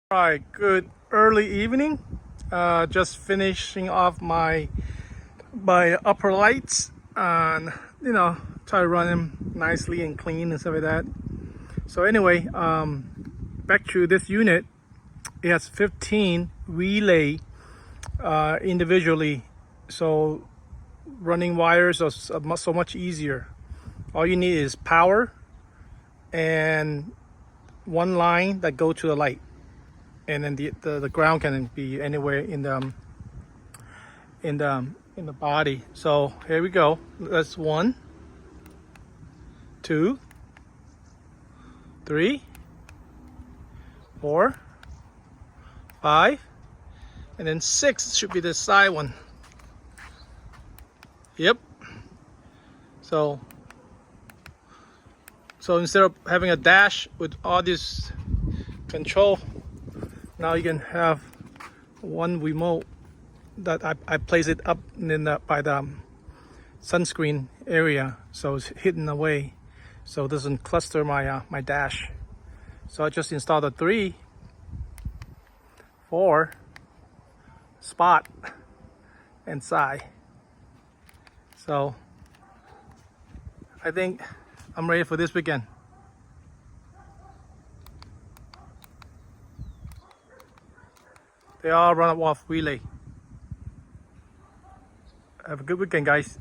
All right, good early evening. Just finishing off my upper lights and try to run them nicely and clean and stuff like that. So anyway, back to this unit. It has 15 relay individually, so running wires are so much easier. All you need is power and one line that go to the light, and then the ground can be anywhere in the body. So here we go. That's 1, 2, 3, 4, 5, and then 6 should be the side one. Yep. So instead of having a dash with all this control, now you can have one remote that I place it up by the sunscreen area, so it's hidden away, so it doesn't cluster my dash. So I just installed a 3, 4 spot and side. So I think I'm ready for this weekend. They all run off relay. Have a good weekend, guys.